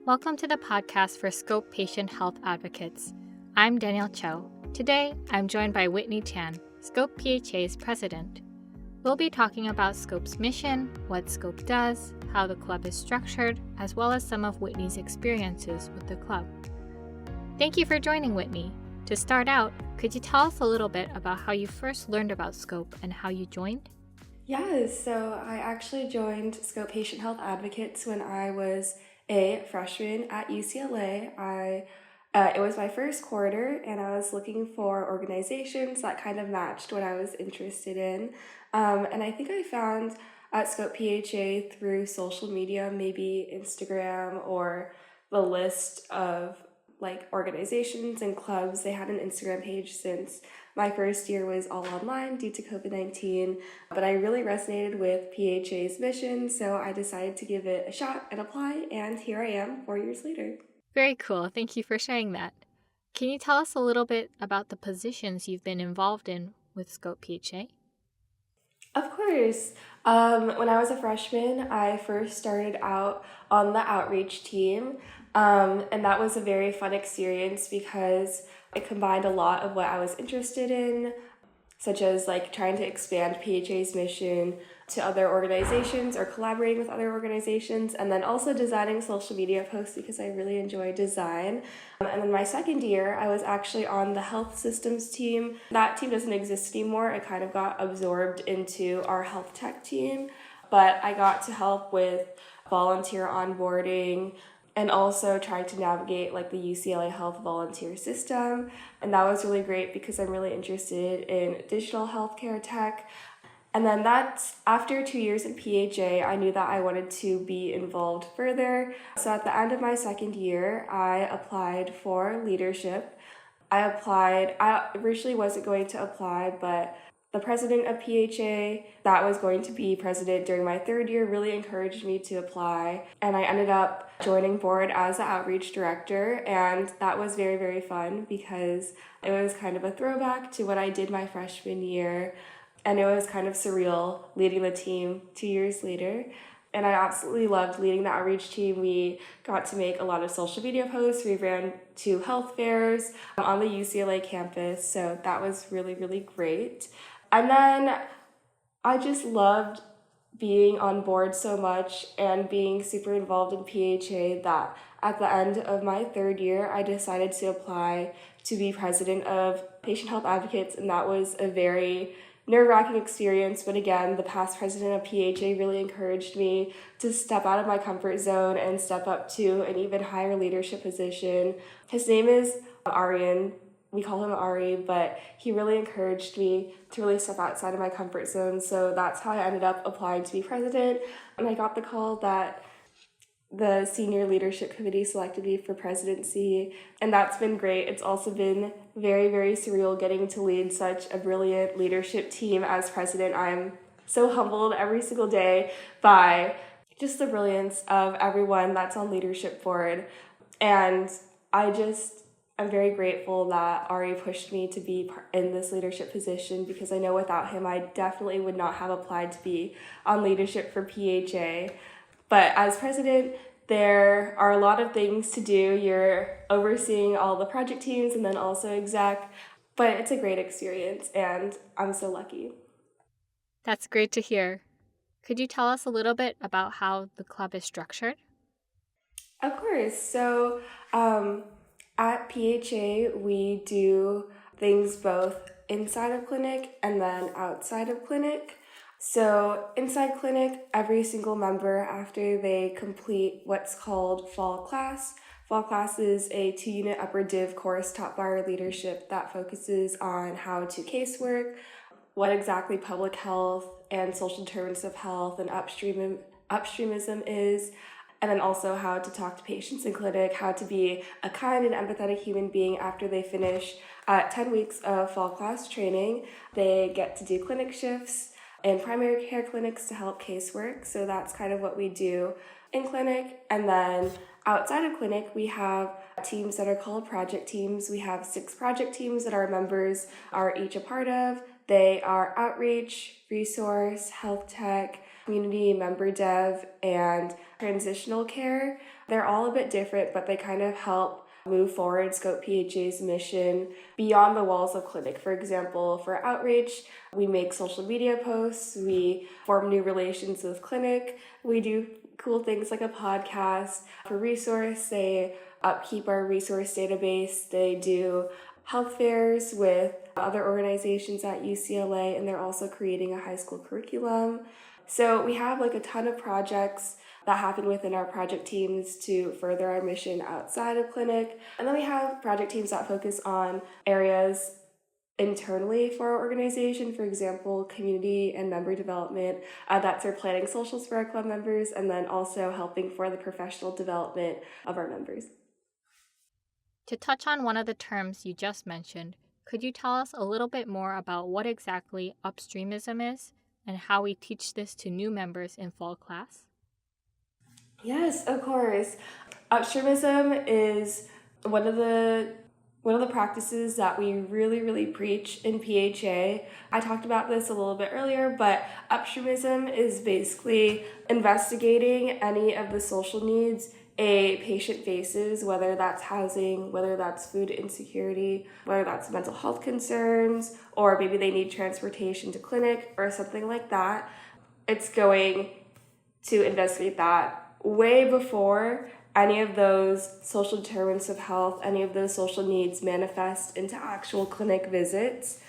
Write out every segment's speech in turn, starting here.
Welcome to the podcast for Scope Patient Health Advocates. I'm Danielle Cho. Today, I'm joined by Whitney Chan, Scope PHA's president. We'll be talking about Scope's mission, what Scope does, how the club is structured, as well as some of Whitney's experiences with the club. Thank you for joining, Whitney. To start out, could you tell us a little bit about how you first learned about Scope and how you joined? Yes, so I actually joined Scope Patient Health Advocates when I was a freshman at UCLA. It was my first quarter, and I was looking for organizations that kind of matched what I was interested in. And I think I found Scope PHA through social media, maybe Instagram or the list of organizations and clubs. They had an Instagram page since my first year was all online due to COVID-19, but I really resonated with PHA's mission, so I decided to give it a shot and apply, and here I am 4 years later. Very cool. Thank you for sharing that. Can you tell us a little bit about the positions you've been involved in with Scope PHA? Of course. When I was a freshman, I first started out on the outreach team, and that was a very fun experience because it combined a lot of what I was interested in, such as trying to expand PHA's mission to other organizations or collaborating with other organizations, and then also designing social media posts because I really enjoy design. And then my second year, I was actually on the health systems team. That team doesn't exist anymore. It kind of got absorbed into our health tech team, but I got to help with volunteer onboarding and also trying to navigate the UCLA Health volunteer system. And that was really great because I'm really interested in digital healthcare tech. And then that's after 2 years in PHA, I knew that I wanted to be involved further. So at the end of my second year, I applied for leadership. I originally wasn't going to apply, but the president of PHA that was going to be president during my third year really encouraged me to apply, and I ended up joining board as the outreach director, and that was very, very fun because it was kind of a throwback to what I did my freshman year, and it was kind of surreal leading the team 2 years later. And I absolutely loved leading the outreach team. We got to make a lot of social media posts. We ran 2 health fairs on the UCLA campus, so that was really, really great. And then I just loved being on board so much and being super involved in PHA that at the end of my third year, I decided to apply to be president of Patient Health Advocates, and that was a very nerve-wracking experience. But again, the past president of PHA really encouraged me to step out of my comfort zone and step up to an even higher leadership position. His name is Arian. We call him Ari, but he really encouraged me to really step outside of my comfort zone. So that's how I ended up applying to be president. And I got the call that the senior leadership committee selected me for presidency. And that's been great. It's also been very, very surreal getting to lead such a brilliant leadership team as president. I'm so humbled every single day by just the brilliance of everyone that's on leadership board. And I'm very grateful that Ari pushed me to be in this leadership position because I know without him, I definitely would not have applied to be on leadership for PHA. But as president, there are a lot of things to do. You're overseeing all the project teams and then also exec, but it's a great experience and I'm so lucky. That's great to hear. Could you tell us a little bit about how the club is structured? Of course. So, at PHA, we do things both inside of clinic and then outside of clinic. So inside clinic, every single member, after they complete what's called fall class is a 2-unit upper div course taught by our leadership that focuses on how to casework, what exactly public health and social determinants of health and upstreamism is, and then also how to talk to patients in clinic, how to be a kind and empathetic human being after they finish 10 weeks of fall class training. They get to do clinic shifts in primary care clinics to help casework. So that's kind of what we do in clinic. And then outside of clinic, we have teams that are called project teams. We have 6 project teams that our members are each a part of. They are outreach, resource, health tech, community member dev, and transitional care. They're all a bit different, but they kind of help move forward Scope PHA's mission beyond the walls of clinic. For example, for outreach, we make social media posts, we form new relations with clinic, we do cool things like a podcast. For resource, they upkeep our resource database, they do health fairs with other organizations at UCLA, and they're also creating a high school curriculum. So we have like a ton of projects that happen within our project teams to further our mission outside of clinic. And then we have project teams that focus on areas internally for our organization, for example, community and member development. That's our planning socials for our club members, and then also helping for the professional development of our members. To touch on one of the terms you just mentioned, could you tell us a little bit more about what exactly upstreamism is and how we teach this to new members in fall class? Yes, of course. Upstreamism is one of the practices that we really preach in PHA. I talked about this a little bit earlier, but upstreamism is basically investigating any of the social needs a patient faces, whether that's housing, whether that's food insecurity, whether that's mental health concerns, or maybe they need transportation to clinic or something like that. It's going to investigate that way before any of those social determinants of health, any of those social needs manifest into actual clinic visits.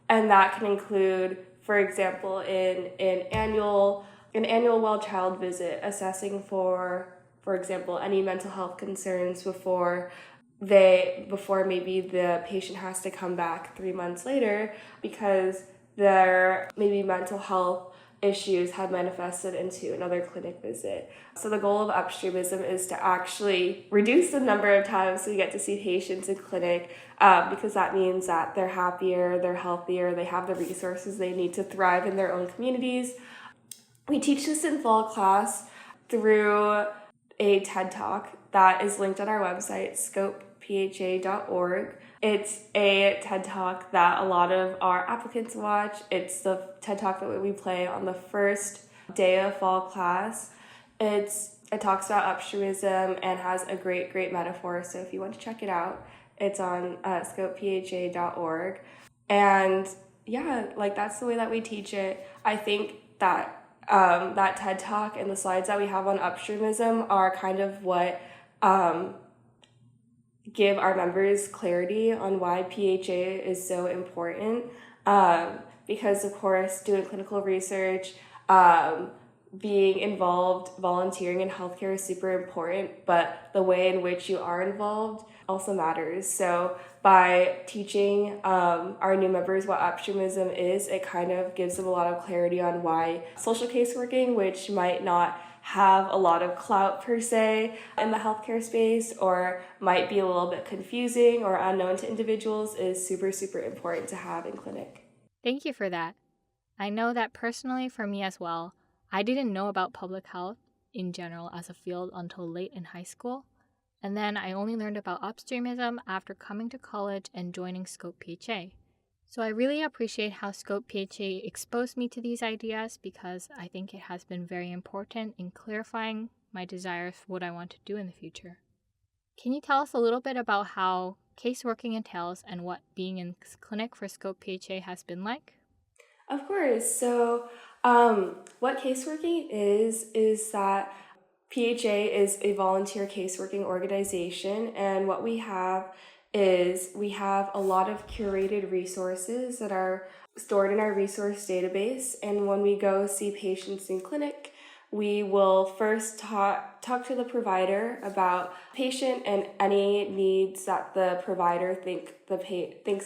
And that can include, for example, in an annual well-child visit, assessing for example, any mental health concerns before maybe the patient has to come back 3 months later because their maybe mental health issues have manifested into another clinic visit. So the goal of upstreamism is to actually reduce the number of times we get to see patients in clinic, because that means that they're happier, they're healthier, they have the resources they need to thrive in their own communities. We teach this in fall class through a TED Talk that is linked on our website, scopepha.org. It's a TED Talk that a lot of our applicants watch. It's the TED Talk that we play on the first day of fall class. It talks about upstreamism and has a great metaphor. So if you want to check it out, it's on scopepha.org. And yeah, like that's the way that we teach it. I think that that TED Talk and the slides that we have on upstreamism are kind of what give our members clarity on why PHA is so important. Because of course, doing clinical research, being involved, volunteering in healthcare is super important, but the way in which you are involved also matters. So by teaching our new members what upstreamism is, it kind of gives them a lot of clarity on why social caseworking, which might not have a lot of clout per se in the healthcare space or might be a little bit confusing or unknown to individuals, is super important to have in clinic. Thank you for that. I know that personally for me as well, I didn't know about public health in general as a field until late in high school. And then I only learned about upstreamism after coming to college and joining Scope PHA. So I really appreciate how Scope PHA exposed me to these ideas because I think it has been very important in clarifying my desires for what I want to do in the future. Can you tell us a little bit about how caseworking entails and what being in clinic for Scope PHA has been like? Of course. So what caseworking is that PHA is a volunteer caseworking organization, and what we have is we have a lot of curated resources that are stored in our resource database, and when we go see patients in clinic, we will first talk to the provider about patient and any needs that the provider thinks the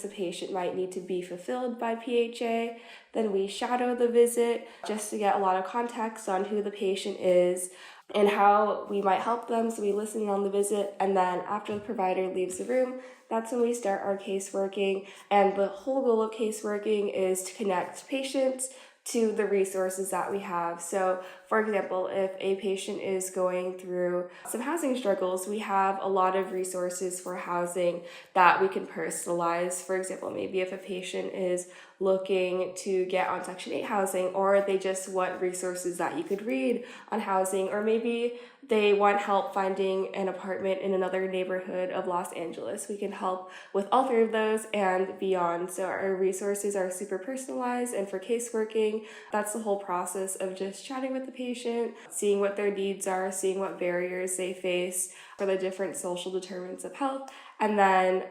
patient might need to be fulfilled by PHA. Then we shadow the visit just to get a lot of context on who the patient is and how we might help them. So we listen on the visit, and then after the provider leaves the room, that's when we start our caseworking. And the whole goal of caseworking is to connect patients to the resources that we have. So, for example, if a patient is going through some housing struggles, we have a lot of resources for housing that we can personalize. For example, maybe if a patient is looking to get on Section 8 housing, or they just want resources that you could read on housing, or maybe they want help finding an apartment in another neighborhood of Los Angeles. We can help with all three of those and beyond. So our resources are super personalized, and for caseworking, that's the whole process of just chatting with the patient, seeing what their needs are, seeing what barriers they face for the different social determinants of health, and then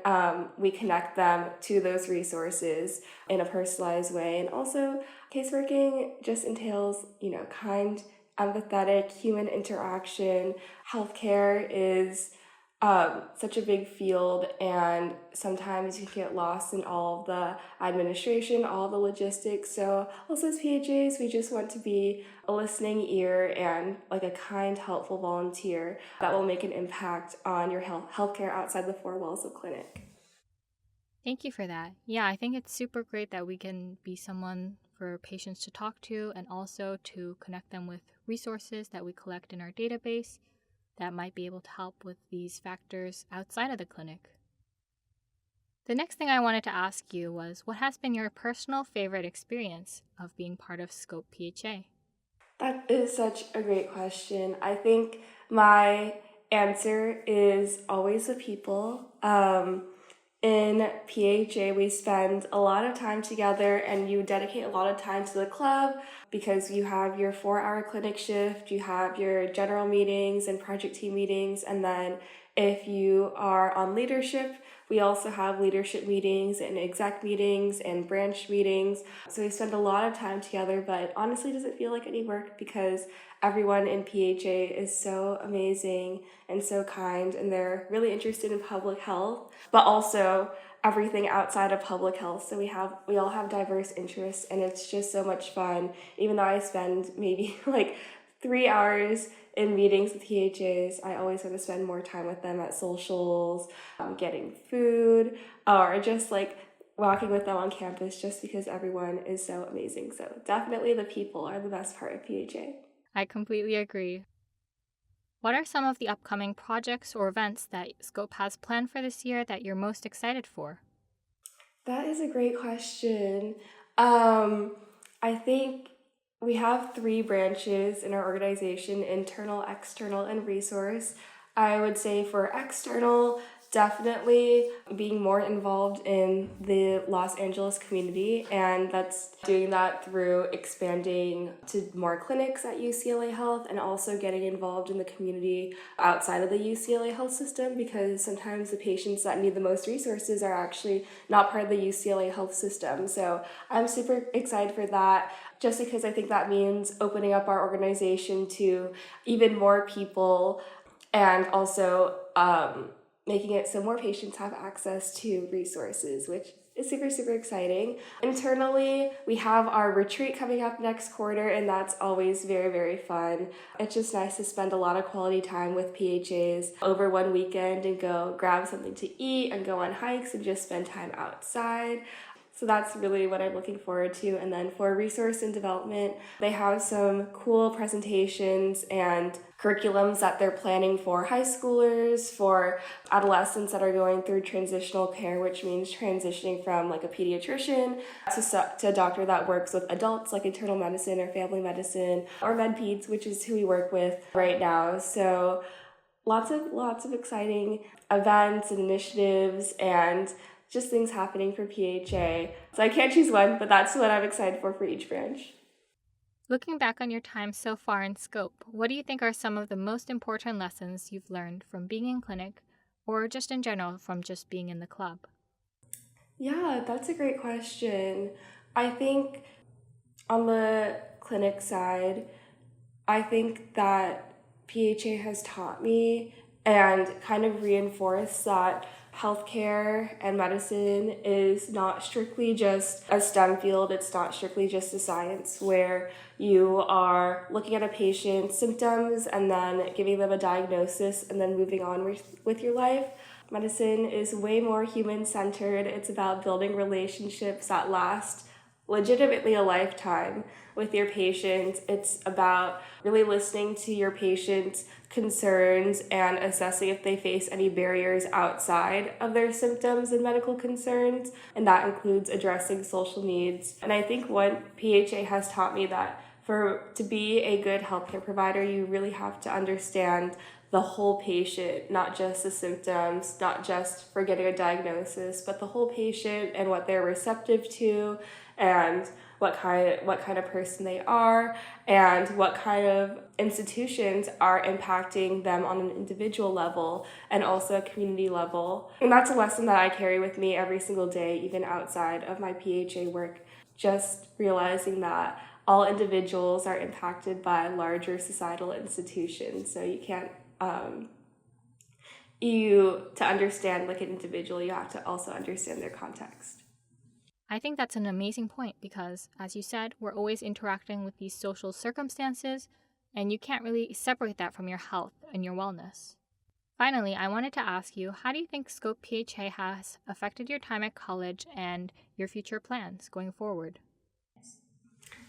we connect them to those resources in a personalized way. And also, caseworking just entails, kind, empathetic human interaction. Healthcare is such a big field, and sometimes you get lost in all of the administration, all the logistics. So also as PHAs, we just want to be a listening ear and like a kind, helpful volunteer that will make an impact on your healthcare outside the four walls of clinic. Thank you for that. Yeah, I think it's super great that we can be someone for patients to talk to, and also to connect them with resources that we collect in our database that might be able to help with these factors outside of the clinic. The next thing I wanted to ask you was, what has been your personal favorite experience of being part of Scope PHA? That is such a great question. I think my answer is always the people. In PHA, we spend a lot of time together, and you dedicate a lot of time to the club because you have your 4-hour clinic shift, you have your general meetings and project team meetings, and then if you are on leadership, we also have leadership meetings and exec meetings and branch meetings. So we spend a lot of time together, but honestly, doesn't feel like any work because everyone in PHA is so amazing and so kind, and they're really interested in public health, but also everything outside of public health. So we all have diverse interests, and it's just so much fun. Even though I spend maybe like 3 hours in meetings with PHAs, I always want to spend more time with them at socials, getting food, or just like walking with them on campus, just because everyone is so amazing. So definitely the people are the best part of PHA. I completely agree. What are some of the upcoming projects or events that Scope has planned for this year that you're most excited for? That is a great question. I think we have 3 branches in our organization: internal, external, and resource. I would say for external, definitely being more involved in the Los Angeles community, and that's doing that through expanding to more clinics at UCLA Health, and also getting involved in the community outside of the UCLA Health system, because sometimes the patients that need the most resources are actually not part of the UCLA Health system. So I'm super excited for that, just because I think that means opening up our organization to even more people, and also making it so more patients have access to resources, which is super, super exciting. Internally, we have our retreat coming up next quarter, and that's always very, very fun. It's just nice to spend a lot of quality time with PHAs over one weekend and go grab something to eat and go on hikes and just spend time outside. So that's really what I'm looking forward to. And then for resource and development, they have some cool presentations and curriculums that they're planning for high schoolers, for adolescents that are going through transitional care, which means transitioning from like a pediatrician to a doctor that works with adults, like internal medicine or family medicine or med-peds, which is who we work with right now. So lots of exciting events and initiatives and just things happening for PHA. So I can't choose one, but that's what I'm excited for each branch. Looking back on your time so far in Scope, what do you think are some of the most important lessons you've learned from being in clinic, or just in general from just being in the club? Yeah, that's a great question. I think on the clinic side, I think that PHA has taught me and kind of reinforced that healthcare and medicine is not strictly just a STEM field. It's not strictly just a science where you are looking at a patient's symptoms and then giving them a diagnosis and then moving on with your life. Medicine is way more human-centered. It's about building relationships that last legitimately a lifetime with your patients. It's about really listening to your patients' concerns and assessing if they face any barriers outside of their symptoms and medical concerns, and that includes addressing social needs. And I think what PHA has taught me that to be a good healthcare provider, you really have to understand the whole patient, not just the symptoms, not just for getting a diagnosis, but the whole patient and what they're receptive to, and what kind of person they are, and what kind of institutions are impacting them on an individual level and also a community level. And that's a lesson that I carry with me every single day, even outside of my PHA work, just realizing that all individuals are impacted by larger societal institutions. So you can't, to understand like an individual, you have to also understand their context. I think that's an amazing point because, as you said, we're always interacting with these social circumstances, and you can't really separate that from your health and your wellness. Finally, I wanted to ask you, how do you think Scope PHA has affected your time at college and your future plans going forward?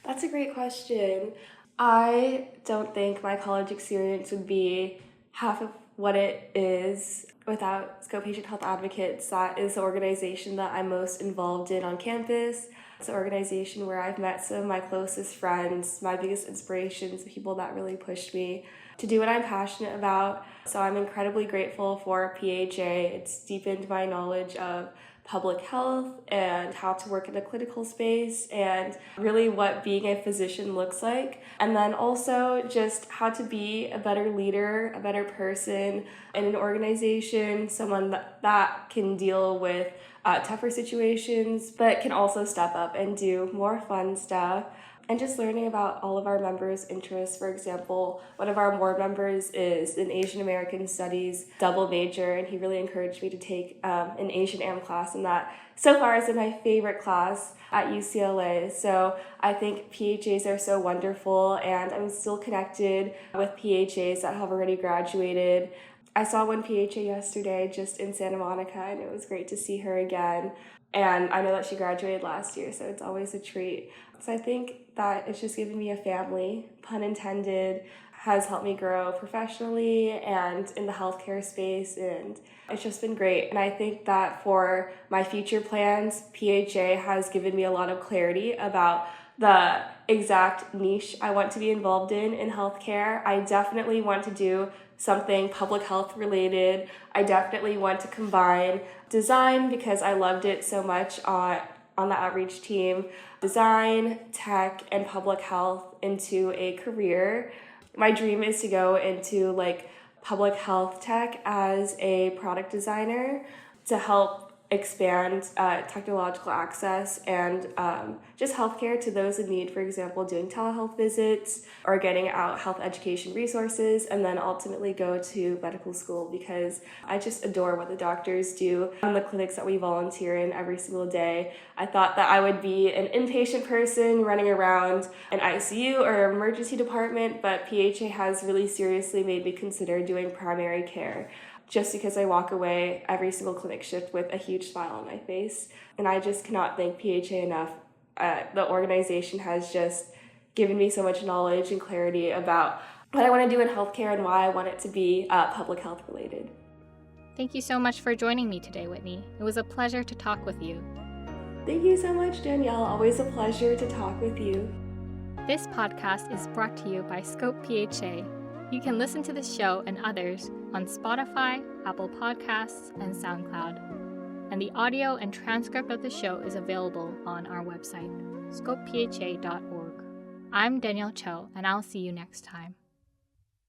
That's a great question. I don't think my college experience would be half of what it is without Scope Patient Health Advocates. That is the organization that I'm most involved in on campus. It's an organization where I've met some of my closest friends, my biggest inspirations, people that really pushed me to do what I'm passionate about. So I'm incredibly grateful for PHA. It's deepened my knowledge of public health and how to work in a clinical space and really what being a physician looks like. And then also just how to be a better leader, a better person in an organization, someone that can deal with tougher situations, but can also step up and do more fun stuff. And just learning about all of our members' interests. For example, one of our board members is an Asian American Studies double major, and he really encouraged me to take an Asian Am class, and that so far has been my favorite class at UCLA. So I think PHAs are so wonderful, and I'm still connected with PHAs that have already graduated. I saw one PHA yesterday just in Santa Monica, and it was great to see her again. And I know that she graduated last year, so it's always a treat. So I think that it's just given me a family, pun intended, has helped me grow professionally and in the healthcare space, and it's just been great. And I think that for my future plans, PHA has given me a lot of clarity about the exact niche I want to be involved in healthcare. I definitely want to do something public health related. I definitely want to combine design because I loved it so much on the outreach team, design, tech, and public health into a career. My dream is to go into like public health tech as a product designer to help expand technological access and just healthcare to those in need, for example, doing telehealth visits or getting out health education resources, and then ultimately go to medical school because I just adore what the doctors do in the clinics that we volunteer in every single day. I thought that I would be an inpatient person running around an ICU or emergency department, but PHA has really seriously made me consider doing primary care, just because I walk away every single clinic shift with a huge smile on my face. And I just cannot thank PHA enough. The organization has just given me so much knowledge and clarity about what I want to do in healthcare and why I want it to be public health related. Thank you so much for joining me today, Whitney. It was a pleasure to talk with you. Thank you so much, Danielle. Always a pleasure to talk with you. This podcast is brought to you by Scope PHA. You can listen to this show and others on Spotify, Apple Podcasts, and SoundCloud. And the audio and transcript of the show is available on our website, scopepha.org. I'm Danielle Cho, and I'll see you next time.